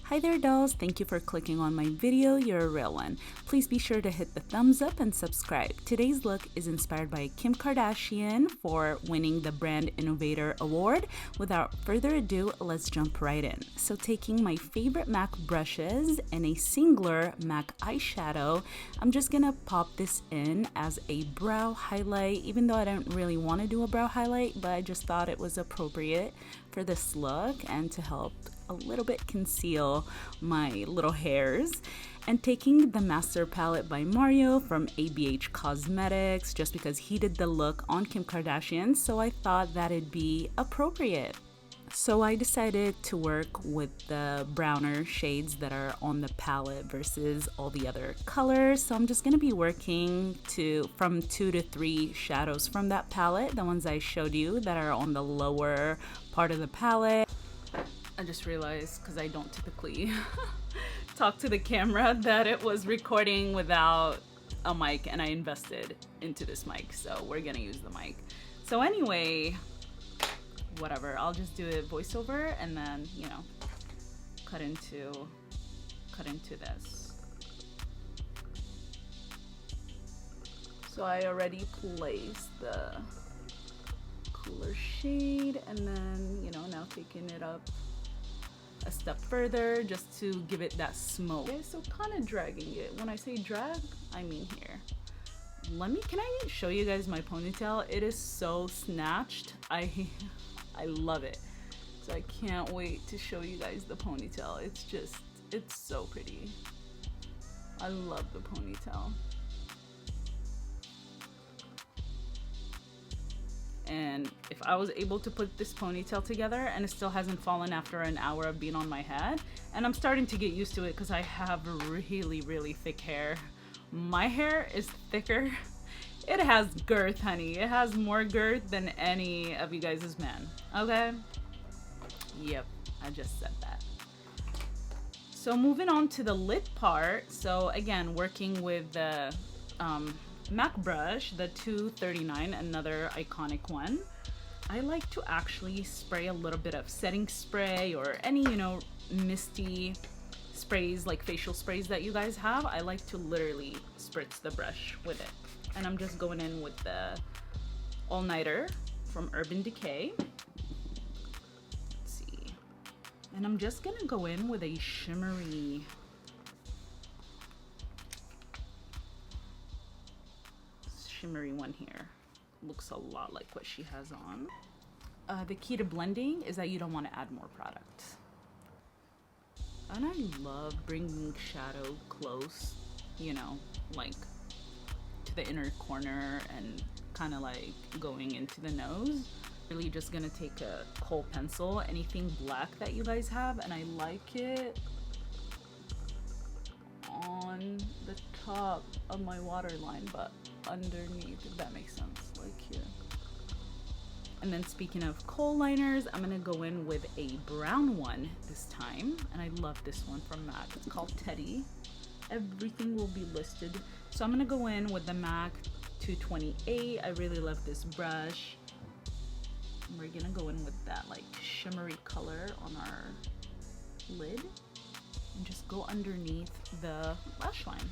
Hi there dolls, thank you for clicking on my video, you're a real one. Please be sure to hit the thumbs up and subscribe. Today's look is inspired by Kim Kardashian for winning the Brand Innovator Award. Without further ado, let's jump right in. So taking my favorite MAC brushes and a singular MAC eyeshadow, I'm just gonna pop this in as a brow highlight, even though I don't really want to do a brow highlight, but I just thought it was appropriate for this look and to help a little bit conceal my little hairs. And taking the Master Palette by Mario from ABH Cosmetics, just because he did the look on Kim Kardashian, so I thought that it'd be appropriate. So I decided to work with the browner shades that are on the palette versus all the other colors. So I'm just gonna be working from 2 to 3 shadows from that palette, the ones I showed you that are on the lower part of the palette. I just realized, because I don't typically talk to the camera, that it was recording without a mic, and I invested into this mic, so we're gonna use the mic. So anyway, whatever, I'll just do it voiceover and then, you know, cut into this. So I already placed the cooler shade, and then, you know, now taking it up a step further just to give it that smoke. Okay, so kind of dragging it. When I say drag, I mean here. Can I show you guys my ponytail? It is so snatched. I love it. So I can't wait to show you guys the ponytail. It's so pretty. I love the ponytail. And if I was able to put this ponytail together and it still hasn't fallen after an hour of being on my head, and I'm starting to get used to it because I have really thick hair. My hair is thicker. It has girth, honey. It has more girth than any of you guys' men, okay? Yep, I just said that. So moving on to the lid part. So again, working with the MAC brush, the 239, another iconic one. I like to actually spray a little bit of setting spray or any, you know, misty sprays like facial sprays that you guys have. I like to literally spritz the brush with it. And I'm just going in with the All Nighter from Urban Decay. Let's see. And I'm just gonna go in with a shimmery one here. Looks a lot like what she has on. The key to blending is that you don't want to add more product. And I love bringing shadow close, you know, like to the inner corner and kind of like going into the nose. Really just gonna take a kohl pencil, anything black that you guys have, and I like it on the top of my waterline, but underneath, if that makes sense, like here. And then speaking of kohl liners, I'm gonna go in with a brown one this time, and I love this one from MAC. It's called Teddy. Everything will be listed. So I'm gonna go in with the MAC 228. I really love this brush. And we're gonna go in with that like shimmery color on our lid and just go underneath the lash line.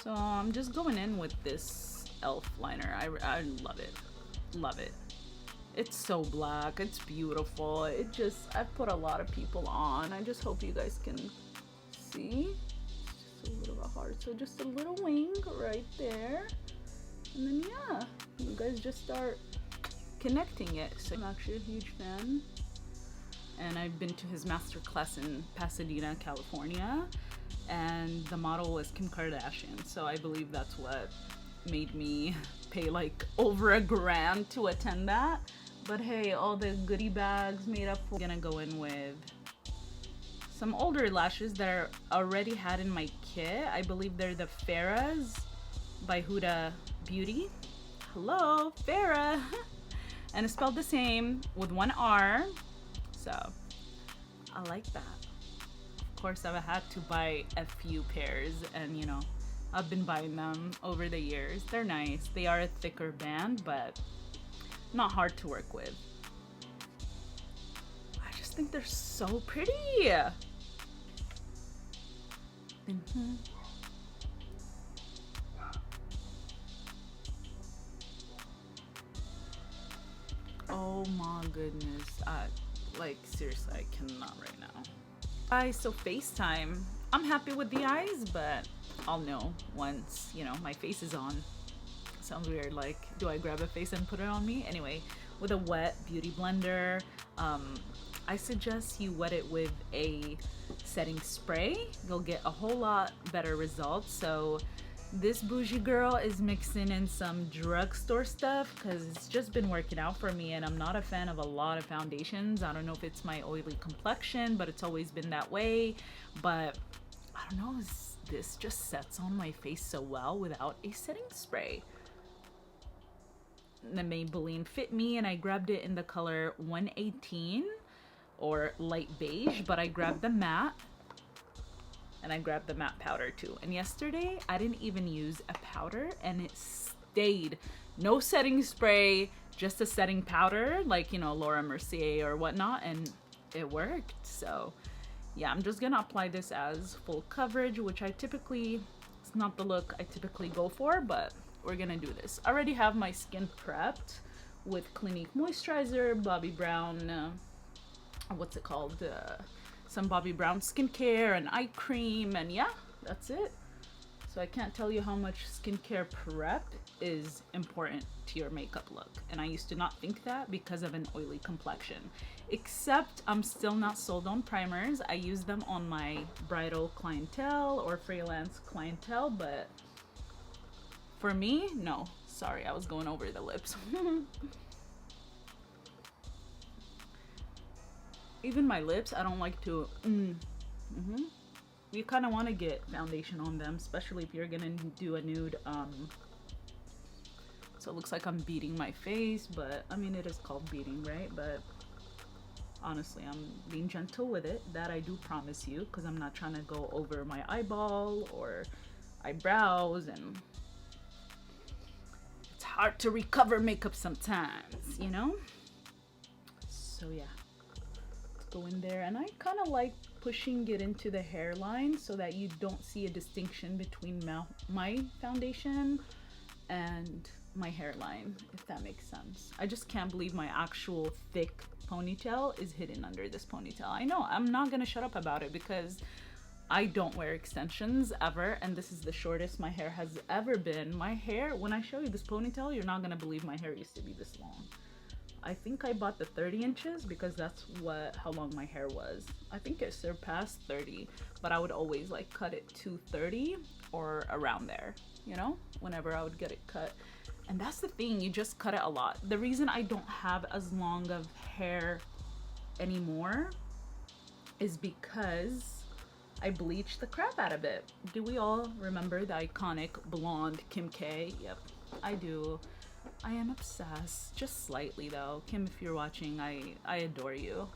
So I'm just going in with this e.l.f. liner. I love it. Love it. It's so black. It's beautiful. I've put a lot of people on. I just hope you guys can see. It's just a little bit hard. So just a little wing right there. And then yeah, you guys just start connecting it. So I'm actually a huge fan. And I've been to his masterclass in Pasadena, California. And the model was Kim Kardashian, so I believe that's what made me pay like over $1,000 to attend that. But hey, all the goodie bags made up for. I'm gonna go in with some older lashes that I already had in my kit. I believe they're the Farrah's by Huda Beauty. Hello, Farrah. And it's spelled the same with 1 R, so I like that. Of course, I've had to buy a few pairs, and you know, I've been buying them over the years. They're nice. They are a thicker band, but not hard to work with. I just think they're so pretty. Mm-hmm. Oh my goodness. Like seriously, I cannot right now. So FaceTime. I'm happy with the eyes, but I'll know once, you know, my face is on. Sounds weird. Like, do I grab a face and put it on me? Anyway, with a wet beauty blender, I suggest you wet it with a setting spray. You'll get a whole lot better results. So this bougie girl is mixing in some drugstore stuff because it's just been working out for me, and I'm not a fan of a lot of foundations. I don't know if it's my oily complexion, but it's always been that way. But I don't know, this just sets on my face so well without a setting spray. The Maybelline Fit Me, and I grabbed it in the color 118 or light beige, but I grabbed the matte, and I grabbed the matte powder too. And yesterday I didn't even use a powder, and it stayed. No setting spray, just a setting powder, like, you know, Laura Mercier or whatnot, and it worked. So yeah, I'm just gonna apply this as full coverage, which it's not the look I typically go for, but we're gonna do this. I already have my skin prepped with Clinique moisturizer, Bobbi Brown, what's it called? Some Bobbi Brown skincare and eye cream, and yeah, that's it. So I can't tell you how much skincare prep is important to your makeup look. And I used to not think that because of an oily complexion. Except I'm still not sold on primers. I use them on my bridal clientele or freelance clientele, but for me, no. Sorry, I was going over the lips. Even my lips, I don't like to. You kind of want to get foundation on them, especially if you're gonna do a nude. So it looks like I'm beating my face, but I mean, it is called beating, right? But honestly, I'm being gentle with it. That I do promise you, because I'm not trying to go over my eyeball or eyebrows, and it's hard to recover makeup sometimes, you know? So yeah. Go in there, and I kind of like pushing it into the hairline so that you don't see a distinction between my foundation and my hairline, if that makes sense. I just can't believe my actual thick ponytail is hidden under this ponytail. I know, I'm not gonna shut up about it because I don't wear extensions ever, and this is the shortest my hair has ever been. My hair, when I show you this ponytail, you're not gonna believe my hair used to be this long. I think I bought the 30 inches because that's how long my hair was. I think it surpassed 30, but I would always like cut it to 30 or around there, you know, whenever I would get it cut. And that's the thing, you just cut it a lot. The reason I don't have as long of hair anymore is because I bleached the crap out of it. Do we all remember the iconic blonde Kim K? Yep, I do. I am obsessed, just slightly though. Kim, if you're watching, I adore you.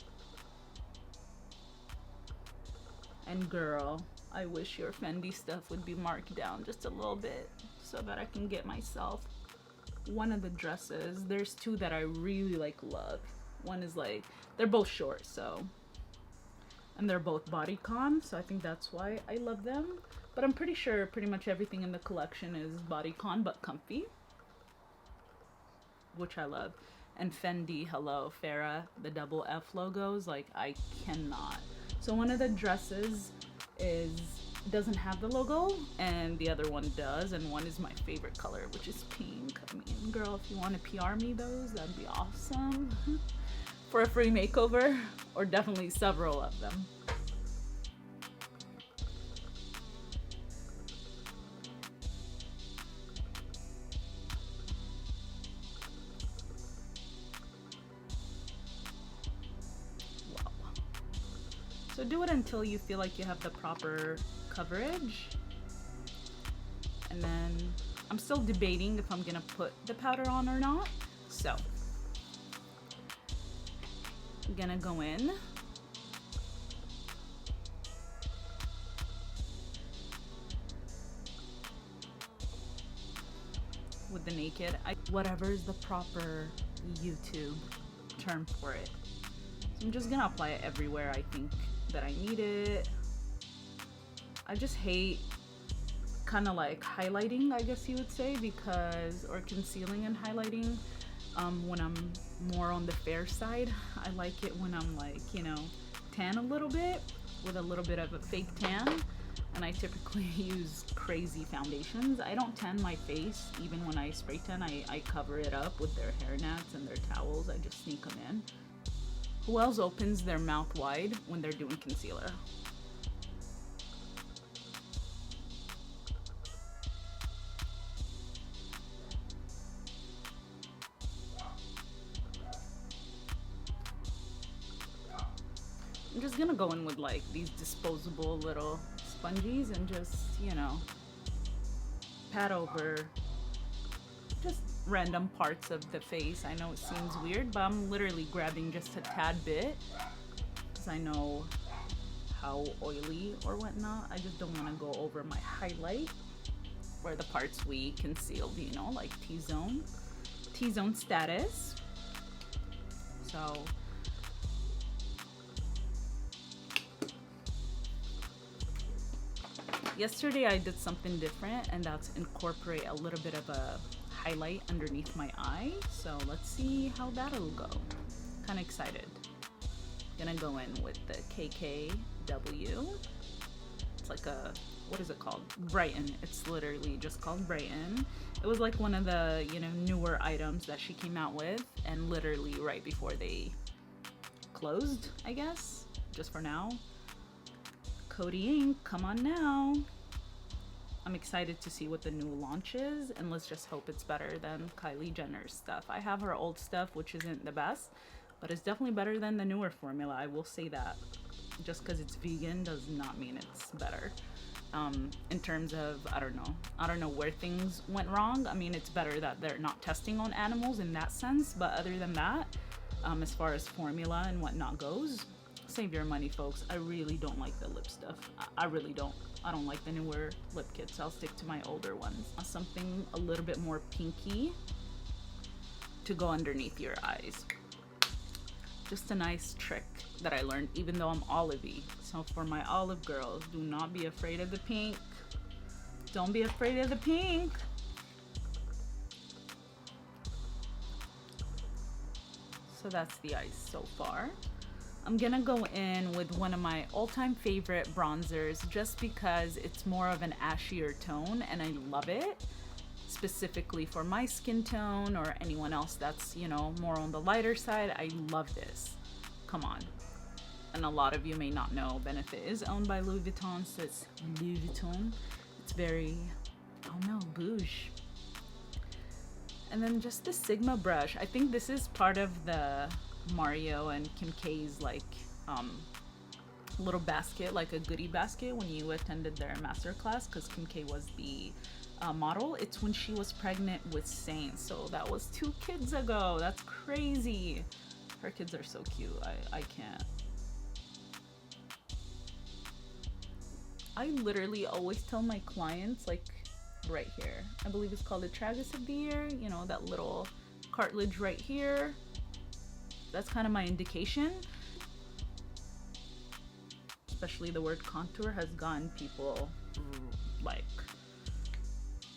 And girl, I wish your Fendi stuff would be marked down just a little bit so that I can get myself one of the dresses. There's two that I really like love. One is like, they're both short, so, and they're both bodycon, so I think that's why I love them. But I'm pretty sure pretty much everything in the collection is bodycon but comfy, which I love. And Fendi, hello, Farrah, the double F logos, like I cannot. So one of the dresses doesn't have the logo, and the other one does, and one is my favorite color, which is pink. I mean, girl, if you want to PR me those, that'd be awesome. For a free makeover, or definitely several of them. So do it until you feel like you have the proper coverage. And then I'm still debating if I'm gonna put the powder on or not. So I'm gonna go in. With the naked, whatever is the proper YouTube term for it. So I'm just gonna apply it everywhere I think that I need it. I just hate kind of like highlighting, I guess you would say, because, or concealing and highlighting when I'm more on the fair side. I like it when I'm like, you know, tan a little bit with a little bit of a fake tan. And I typically use crazy foundations. I don't tan my face. Even when I spray tan, I cover it up with their hair nets and their towels. I just sneak them in. Who else opens their mouth wide when they're doing concealer? I'm just gonna go in with like these disposable little sponges and just, you know, pat over just random parts of the face. I know it seems weird, but I'm literally grabbing just a tad bit because I know how oily or whatnot. I just don't want to go over my highlight or the parts we concealed, you know, like T-zone status. So yesterday I did something different, and that's incorporate a little bit of a highlight underneath my eye. So let's see how that'll go. Kind of excited. Gonna go in with the KKW. It's like a, what is it called? Brighten. It's literally just called Brighten. It was like one of the, you know, newer items that she came out with, and literally right before they closed, I guess, just for now. Cody Ink, come on now. I'm excited to see what the new launch is, and let's just hope it's better than Kylie Jenner's stuff. I have her old stuff, which isn't the best, but it's definitely better than the newer formula. I will say that. Just because it's vegan does not mean it's better. In terms of, I don't know where things went wrong. I mean, it's better that they're not testing on animals in that sense, but other than that, as far as formula and whatnot goes, save your money, folks. I really don't like the lip stuff. I really don't. I don't like the newer lip kits. I'll stick to my older ones. Something a little bit more pinky to go underneath your eyes. Just a nice trick that I learned, even though I'm olivey. So for my olive girls, do not be afraid of the pink. Don't be afraid of the pink. So that's the eyes so far. I'm gonna go in with one of my all-time favorite bronzers just because it's more of an ashier tone and I love it, specifically for my skin tone or anyone else that's, you know, more on the lighter side. I love this. Come on. And a lot of you may not know, Benefit is owned by Louis Vuitton, so it's Louis Vuitton. It's very, oh no, bouge. And then just the Sigma brush. I think this is part of the Mario and Kim K's like little basket, like a goodie basket when you attended their masterclass, because Kim K was the model. It's when she was pregnant with Saint, so that was 2 kids ago. That's crazy. Her kids are so cute. I can't. I literally always tell my clients, like right here, I believe it's called the tragus of the ear, you know, that little cartilage right here. That's kind of my indication. Especially the word contour has gotten people like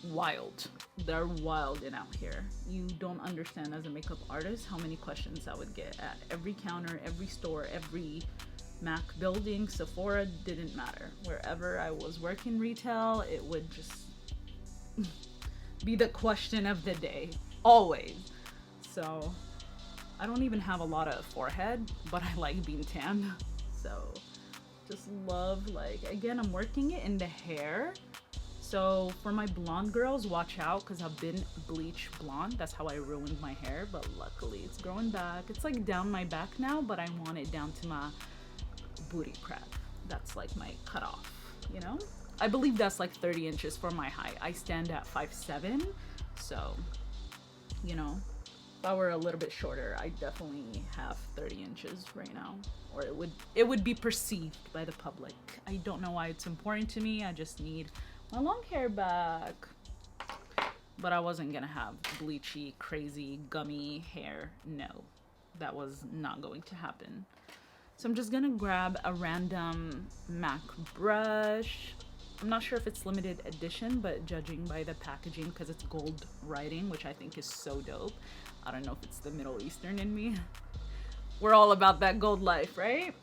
wild. They're wild and out here. You don't understand as a makeup artist how many questions I would get at every counter, every store, every Mac building, Sephora, didn't matter. Wherever I was working retail, it would just be the question of the day, always. So I don't even have a lot of forehead, but I like being tan. So just love, like, again, I'm working it in the hair. So for my blonde girls, watch out, because I've been bleach blonde. That's how I ruined my hair, but luckily it's growing back. It's like down my back now, but I want it down to my booty crack. That's like my cutoff, you know? I believe that's like 30 inches for my height. I stand at 5'7", so, you know, if I were a little bit shorter, I definitely have 30 inches right now, or it would be perceived by the public. I don't know why it's important to me. I just need my long hair back. But I wasn't gonna have bleachy, crazy, gummy hair. No, that was not going to happen. So I'm just gonna grab a random MAC brush. I'm not sure if it's limited edition, but judging by the packaging, because it's gold writing, which I think is so dope. I don't know if it's the Middle Eastern in me. We're all about that gold life, right?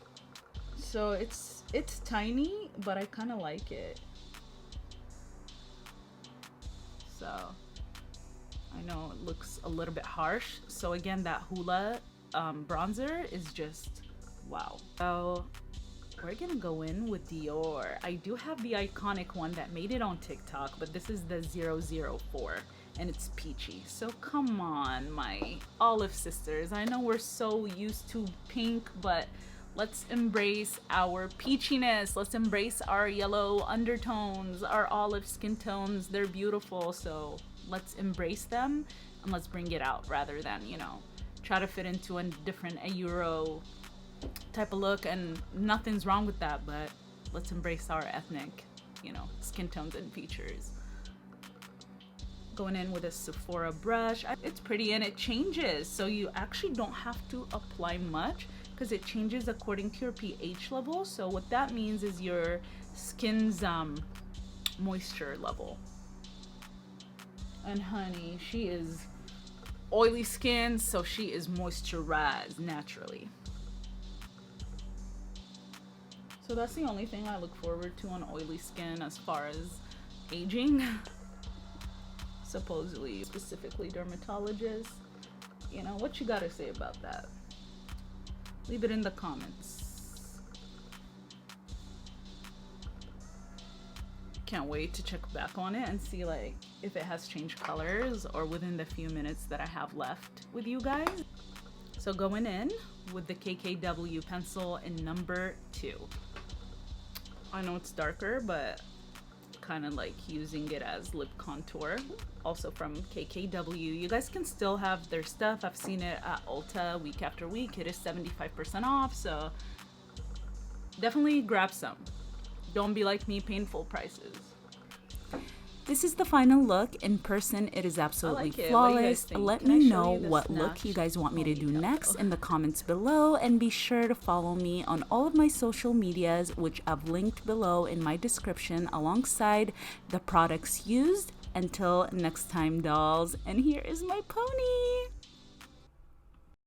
So it's tiny, but I kind of like it. So I know it looks a little bit harsh. So again, that Hoola bronzer is just wow. So we're gonna go in with Dior. I do have the iconic one that made it on TikTok, but this is the 004 and it's peachy. So come on, my olive sisters. I know we're so used to pink, but let's embrace our peachiness. Let's embrace our yellow undertones, our olive skin tones. They're beautiful, so let's embrace them and let's bring it out rather than, you know, try to fit into a Euro type of look. And nothing's wrong with that, but let's embrace our ethnic, you know, skin tones and features. Going in with a Sephora brush. It's pretty and it changes, so you actually don't have to apply much because it changes according to your pH level. So what that means is your skin's moisture level. And honey, she is oily skin, so she is moisturized naturally. So that's the only thing I look forward to on oily skin as far as aging. Supposedly, specifically dermatologists. You know, what you gotta say about that? Leave it in the comments. Can't wait to check back on it and see like if it has changed colors or within the few minutes that I have left with you guys. So going in with the KKW pencil in number 2. I know it's darker, but kind of like using it as lip contour. Also from KKW. You guys can still have their stuff. I've seen it at Ulta week after week. It is 75% off, so definitely grab some. Don't be like me, paying full prices. This is the final look. In person, it is absolutely flawless. Let me know what look you guys want me to do next in the comments below, and be sure to follow me on all of my social medias, which I've linked below in my description alongside the products used. Until next time, dolls, and here is my pony.